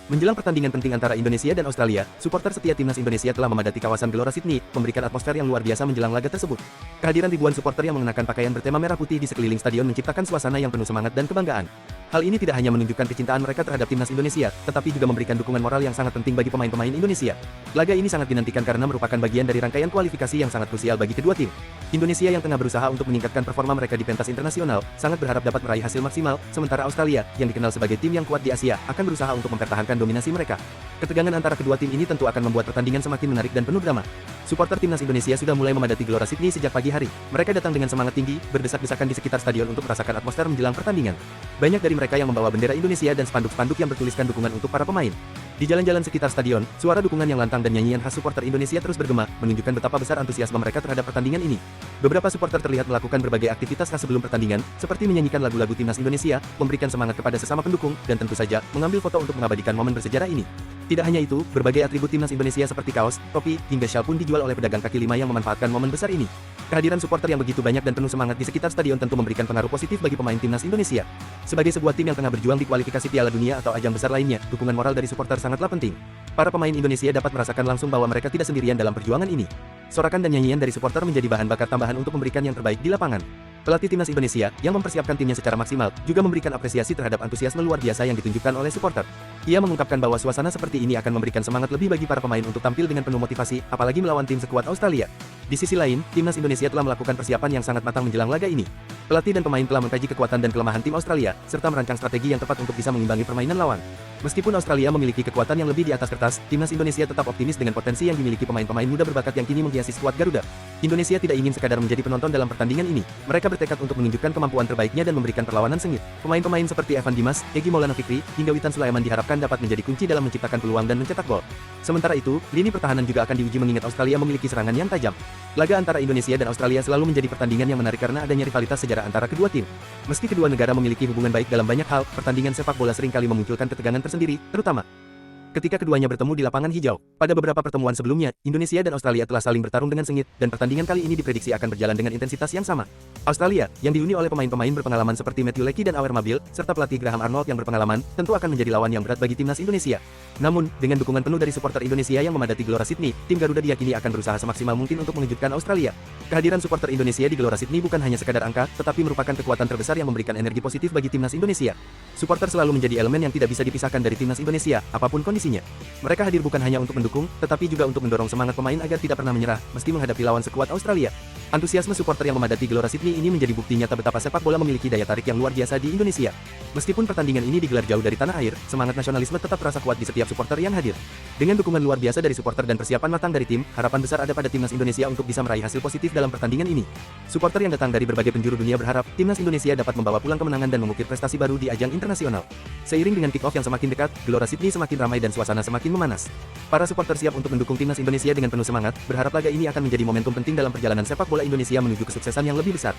Menjelang pertandingan penting antara Indonesia dan Australia, supporter setia timnas Indonesia telah memadati kawasan Gelora Sydney, memberikan atmosfer yang luar biasa menjelang laga tersebut. Kehadiran ribuan supporter yang mengenakan pakaian bertema merah putih di sekeliling stadion menciptakan suasana yang penuh semangat dan kebanggaan. Hal ini tidak hanya menunjukkan kecintaan mereka terhadap timnas Indonesia, tetapi juga memberikan dukungan moral yang sangat penting bagi pemain-pemain Indonesia. Laga ini sangat dinantikan karena merupakan bagian dari rangkaian kualifikasi yang sangat krusial bagi kedua tim. Indonesia yang tengah berusaha untuk meningkatkan performa mereka di pentas internasional, sangat berharap dapat meraih hasil maksimal, sementara Australia, yang dikenal sebagai tim yang kuat di Asia, akan berusaha untuk mempertahankan dominasi mereka. Ketegangan antara kedua tim ini tentu akan membuat pertandingan semakin menarik dan penuh drama. Supporter timnas Indonesia sudah mulai memadati Gelora Sydney sejak pagi hari. Mereka datang dengan semangat tinggi, berdesak-desakan di sekitar stadion untuk merasakan atmosfer menjelang pertandingan. Banyak dari mereka yang membawa bendera Indonesia dan spanduk-spanduk yang bertuliskan dukungan untuk para pemain. Di jalan-jalan sekitar stadion, suara dukungan yang lantang dan nyanyian khas supporter Indonesia terus bergema, menunjukkan betapa besar antusiasme mereka terhadap pertandingan ini. Beberapa supporter terlihat melakukan berbagai aktivitas khas sebelum pertandingan, seperti menyanyikan lagu-lagu timnas Indonesia, memberikan semangat kepada sesama pendukung, dan tentu saja, mengambil foto untuk mengabadikan momen bersejarah ini. Tidak hanya itu, berbagai atribut timnas Indonesia seperti kaos, topi, hingga syal pun dijual oleh pedagang kaki lima yang memanfaatkan momen besar ini. Kehadiran supporter yang begitu banyak dan penuh semangat di sekitar stadion tentu memberikan pengaruh positif bagi pemain timnas Indonesia. Sebagai sebuah tim yang tengah berjuang di kualifikasi Piala Dunia atau ajang besar lainnya, dukungan moral dari supporter sangatlah penting. Para pemain Indonesia dapat merasakan langsung bahwa mereka tidak sendirian dalam perjuangan ini. Sorakan dan nyanyian dari supporter menjadi bahan bakar tambahan untuk memberikan yang terbaik di lapangan. Pelatih timnas Indonesia, yang mempersiapkan timnya secara maksimal, juga memberikan apresiasi terhadap antusiasme luar biasa yang ditunjukkan oleh supporter. Ia mengungkapkan bahwa suasana seperti ini akan memberikan semangat lebih bagi para pemain untuk tampil dengan penuh motivasi, apalagi melawan tim sekuat Australia. Di sisi lain, timnas Indonesia telah melakukan persiapan yang sangat matang menjelang laga ini. Pelatih dan pemain telah mengkaji kekuatan dan kelemahan tim Australia, serta merancang strategi yang tepat untuk bisa mengimbangi permainan lawan. Meskipun Australia memiliki kekuatan yang lebih di atas kertas, timnas Indonesia tetap optimis dengan potensi yang dimiliki pemain-pemain muda berbakat yang kini menghiasi skuad Garuda. Indonesia tidak ingin sekadar menjadi penonton dalam pertandingan ini. Mereka bertekad untuk menunjukkan kemampuan terbaiknya dan memberikan perlawanan sengit. Pemain-pemain seperti Evan Dimas, Egy Maulana Fikri, hingga Witan Sulaiman diharapkan dapat menjadi kunci dalam menciptakan peluang dan mencetak gol. Sementara itu, lini pertahanan juga akan diuji mengingat Australia memiliki serangan yang tajam. Laga antara Indonesia dan Australia selalu menjadi pertandingan yang menarik karena adanya rivalitas sejarah antara kedua tim. Meski kedua negara memiliki hubungan baik dalam banyak hal, pertandingan sepak bola seringkali memunculkan ketegangan tersendiri, terutama ketika keduanya bertemu di lapangan hijau. Pada beberapa pertemuan sebelumnya, Indonesia dan Australia telah saling bertarung dengan sengit, dan pertandingan kali ini diprediksi akan berjalan dengan intensitas yang sama. Australia, yang dihuni oleh pemain-pemain berpengalaman seperti Matthew Leakey dan Awer Mabil, serta pelatih Graham Arnold yang berpengalaman, tentu akan menjadi lawan yang berat bagi timnas Indonesia. Namun, dengan dukungan penuh dari supporter Indonesia yang memadati Gelora Sydney, tim Garuda diyakini akan berusaha semaksimal mungkin untuk mengejutkan Australia. Kehadiran supporter Indonesia di Gelora Sydney bukan hanya sekadar angka, tetapi merupakan kekuatan terbesar yang memberikan energi positif bagi timnas Indonesia. Supporter selalu menjadi elemen yang tidak bisa dipisahkan dari timnas Indonesia, apapun kondisinya. Mereka hadir bukan hanya untuk mendukung, tetapi juga untuk mendorong semangat pemain agar tidak pernah menyerah, meski menghadapi lawan sekuat Australia. Antusiasme supporter yang memadati Gelora Sydney ini menjadi bukti nyata betapa sepak bola memiliki daya tarik yang luar biasa di Indonesia. Meskipun pertandingan ini digelar jauh dari tanah air, semangat nasionalisme tetap terasa kuat di setiap supporter yang hadir. Dengan dukungan luar biasa dari supporter dan persiapan matang dari tim, harapan besar ada pada timnas Indonesia untuk bisa meraih hasil positif dalam pertandingan ini. Supporter yang datang dari berbagai penjuru dunia berharap timnas Indonesia dapat membawa pulang kemenangan dan mengukir prestasi baru di ajang internasional. Seiring dengan kick-off yang semakin dekat, Gelora Sydney semakin ramai dan suasana semakin memanas. Para supporter siap untuk mendukung timnas Indonesia dengan penuh semangat, berharap laga ini akan menjadi momentum penting dalam perjalanan sepak bola Indonesia menuju kesuksesan yang lebih besar.